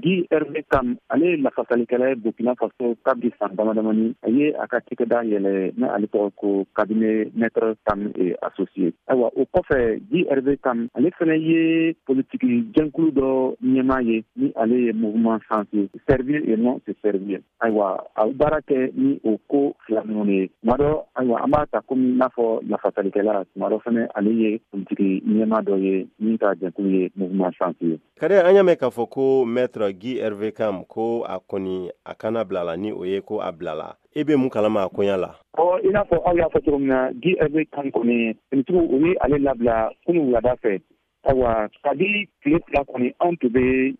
Guy Hervé Kam ale lafasalikɛla Burkina Faso kabdi san damadamani a ye a ka cɛkɛda yɛlɛ ni ale tɔgɔ ko cabinet maître Kam et associé. Ayiwa o kɔfɛ Guy Hervé Kam ale fana ye politiki jɛnkulu dɔ ɲɛmaa ye ni ale ye mouvement changé servir et non se servir. Ayiwa a baara kɛ ni o ko fila ninnu ye. Tuma dɔ ayiwa an b'a ta komi n'a fɔ lafasalikɛla tuma dɔ fana ale ye politiki ɲɛmaa dɔ ye min ka jɛnkulu ye mouvement changé. Kare an y'a mɛn k'a fɔ ko maître Guy Hervé Kam ko a kɔni a kana bila la ni o ye ko a bila la. E bɛ mun kalama a koɲa la? I n'a fɔ aw y'a fɔ cogo min na Guy Hervé Kam kɔni finitigiw o ye ale labila kunun wulada fɛ. Ayiwa kabi tile fila kɔni anw tun bɛ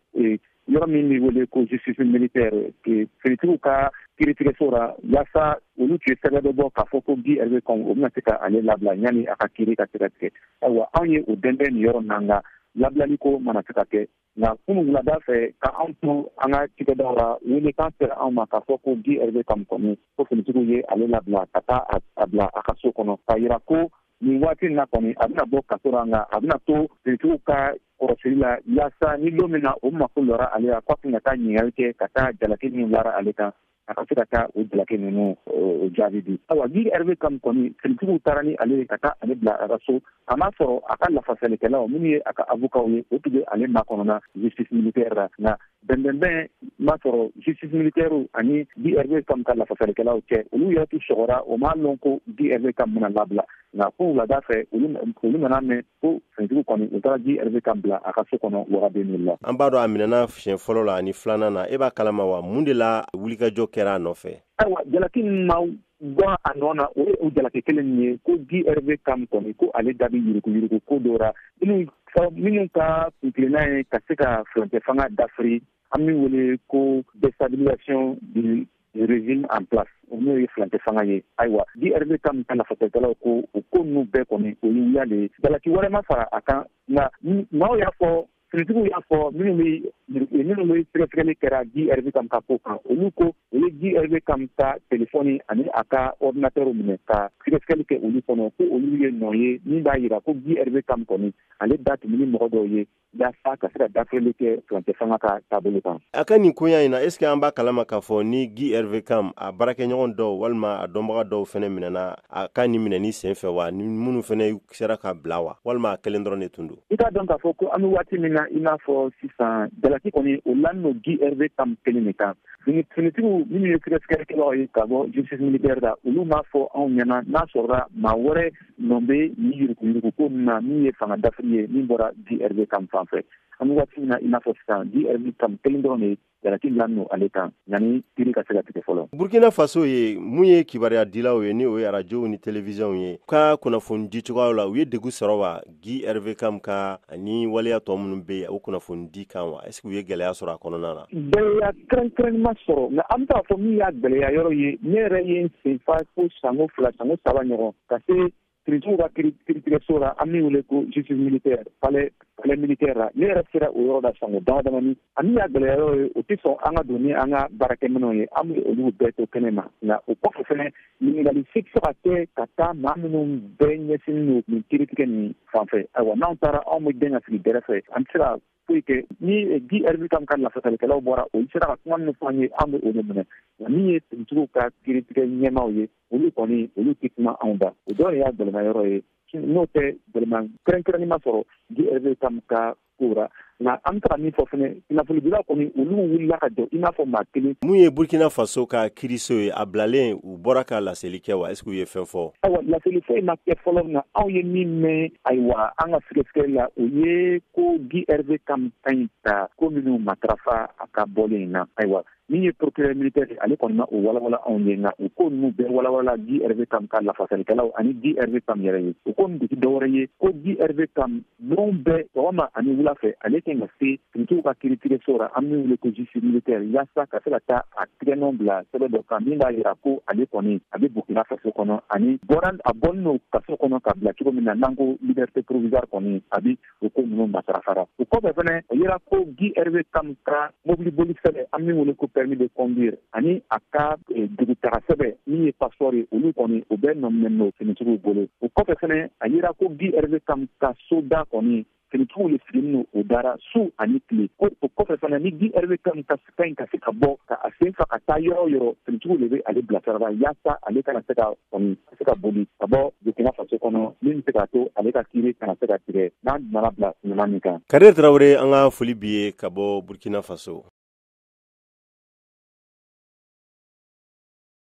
yɔrɔ min bɛ wele ko justice militaire finitigiw ka kiiritigɛso la yaasa olu tun ye sɛbɛn dɔ bɔ k'a fɔ ko Guy Hervé Kam o bɛna se ka ale labila yanni a ka kiiri ka se ka tigɛ. Ayiwa anw ye o dɛnbɛn nin yɔrɔ na nka labilali ko mana se ka kɛ nka kunun wulada fɛ ka anw to an ka cɛkɛdaw la welekan sera anw ma k'a fɔ ko Guy Hervé Kam kɔni ko finitigiw ye ale labila ka taa a bila a ka so kɔnɔ k'a yira ko nin waati in na kɔni a bɛna bɔ kaso la nka a bɛna to finitigiw ka kɔrɔsili la yaasa ni don min na o mako lɔra ale la k'a tun ka taa ɲininkali kɛ ka taa jalaki min lara ale kan a ka se ka taa o jalaki ninnu o jaabi di. Ayiwa Guy Hervé Kam kɔni finitigiw taara ni ale ye ka taa ale bila a ka so a m'a sɔrɔ a ka lafasalikɛlaw minnu ye a ka avocat ye o tun bɛ ale makɔnɔna justice militaire la nka bɛnbɛnbɛn m'a sɔrɔ justice militaire ani Guy Hervé Kam ka lafasalikɛlaw cɛ olu yɛrɛ tun sɔgɔra o m'a lɔn ko Guy Hervé Kam bɛna labila nka ko wulada fɛ olu nana mɛn ko finitigiw kɔni u taara Guy Hervé Kam bila a ka so kɔnɔ wagati min la. An b'a dɔn a minɛna siɲɛ fɔlɔ la ani filanan na e b'a kalama wa mun de la wulikajɔ kɛra a nɔfɛ? Ayiwa jalaki min ma bɔ a nɔ na o ye o jalaki kelen ye ko Guy Hervé Kam kɔni ko ale da bɛ yuruguyurugu ko dɔ la minnu ka kuntilenna ye ka se ka furancɛ fanga dafiri an bɛ wele ko déstabilisation du régime en place n'o ye furancɛ fanga ye. Ayiwa Guy Hervé Kam ka lafasalikɛlaw ko o ko ninnu bɛɛ kɔni o ye wuya de ye jalaki wɛrɛ ma fara a kan nka maaw y'a fɔ finitigiw y'a fɔ minnu bɛ sɛgɛsɛgɛli kɛra Guy Hervé Kam ka ko kan olu ko o ye Guy Hervé Kam ka telefɔni ani a ka ordinateur minɛ ka sɛgɛsɛgɛli kɛ olu kɔnɔ ko olu ye nɔ ye min b'a jira ko Guy Hervé Kam kɔni ale da tun bɛ ni mɔgɔ dɔw ye yaasa ka se ka dafirili kɛ furancɛ fanga ka taabolo kan. A ka nin koɲa in na est ce que an b'a kalama k'a fɔ ni Guy Hervé Kam a baarakɛɲɔgɔn dɔw walima a dɔnbaga dɔw fana minɛna a ka nin minɛni sen fɛ wa ni minnu fana sera ka bila wa walima a kelen dɔrɔn de tun don? I k'a dɔn k'a fɔ ko an bɛ waati min na i n'a fɔ sisan jalaki kɔni o lamin'o Guy Hervé Kam kelen de kan. Finitigiw minnu ye sɛgɛsɛgɛlikɛlaw ye ka bɔ justice militaire la olu m'a fɔ anw ɲɛna n'a sɔrɔla maa wɛrɛ nɔ bɛ nin yuruguyurugu ko ninnu na min ye fanga dafiri ye min bɔra Guy Hervé Kam fan fɛ. An bɛ waati min na i n'a fɔ sisan Guy Hervé Kam kelen dɔrɔn de jalaki lamin'o ale kan yanni kiiri ka se ka tigɛ fɔlɔ. Burkina Faso ye mun ye kibaruya dilaw ye ni o ye radio ni télévision ye ka kunnafoni di cogoyaw la u ye degun sɔrɔ wa Guy Hervé Kam ka ani waleya tɔ minnu bɛ yen o kunnafoni di kan wa est ce que u ye gɛlɛya sɔrɔ a kɔnɔna na? Gɛlɛya kɛrɛnkɛrɛnnen ma sɔrɔ nka an bɛ taa fɔ min y'a gɛlɛya yɔrɔ ye ne yɛrɛ ye n sen fa fo sanko fila sanko saba ɲɔgɔn ka se finitigiw ka kiiritigɛso la an bɛ wele ko justice militaire palais militaire la ne yɛrɛ sera o yɔrɔ la sanko damadamani a min y'a gɛlɛya yɔrɔ ye o tɛ sɔn an ka don ni an ka baarakɛminɛnw ye an bɛ olu bɛɛ to kɛnɛ ma nka o kɔfɛ fɛnɛ ɲininkali se tɛ se ka kɛ ka taa maa minnu bɛɛ ɲɛsinnen don nin kiiritigɛ nin fan fɛ ayiwa n'anw taara anw bɛ den ka sigi bɛrɛ fɛ an tɛ se ka foyi kɛ ni Guy Hervé Kam ka lafasalikɛlaw bɔra olu sera ka kuma min fɔ an ye an bɛ o de minɛ nka min ye finitigiw ka kiiritigɛ ɲɛmaaw ye olu kɔni olu tɛ kuma anw da o dɔw de y'a gɛlɛma yɔrɔ ye n'o tɛ gɛlɛma kɛrɛnkɛrɛnnen ma sɔrɔ Guy Hervé Kam ka ko la nka an bɛ se ka min fɔ fɛnɛ kunnafonidilaw kɔni olu wulila ka jɔ i n'a fɔ maa kelen. Mun ye Burkina Faso ka kiiriso ye a bilalen u bɔra ka laseli kɛ wa est ce que u ye fɛn fɔ? Ayiwa laseli foyi ma kɛ fɔlɔ nka anw ye min mɛn ayiwa an ka sɛgɛsɛgɛli la o ye ko Guy Hervé Kam ka ɲi ta ko minnu matarafa a ka bɔlen in na ayiwa min ye procureur militaire ale kɔni ma o walawala anw ye nka o ko ninnu bɛɛ walawala Guy Hervé Kam ka lafasalikɛlaw ani Guy Hervé Kam yɛrɛ ye o ko nin tɛ dɔwɛrɛ ye ko Guy Hervé Kam don bɛɛ sɔgɔma ani wula fɛ ale kan ka se finitigiw ka kiiritigɛso la an bɛ wele ko justice militaire yaasa ka se ka taa a tigɛnɔn bila sɛbɛn dɔ kan min b'a jira ko ale kɔni a bɛ Burkina Faso kɔnɔ ani a bɔlen don kaso kɔnɔ ka bila cogo min na n'an ko liberté provisoire kɔni a bɛ o ko ninnu matarafara o kɔfɛ fɛnɛ o yera ko Guy Hervé Kam ka mobili boli sɛbɛn an bɛ wele ko permis de conduire ani a ka dugutaga sɛbɛn min ye passeport ye olu kɔni o bɛɛ nɔminɛnen don finitigiw bolo o kɔfɛ fɛnɛ a yera ko Guy Hervé Kam ka soda kɔni finitigiw le sigilen no o dara su ani tile o kɔfɛ fana ni DRV kam ka in ka se ka bɔ ka a sen fa ka taa yɔrɔ yɔrɔ finitigiw de bɛ ale bilasirala yaasa ale kana se ka boli ka bɔ Burkina Faso kɔnɔ min bɛ se k'a to ale ka kiiri kana se ka tigɛ n'an nana bila ɲama min kan. Kader Traoré, an ka foli b'i ye ka bɔ Burkina Faso.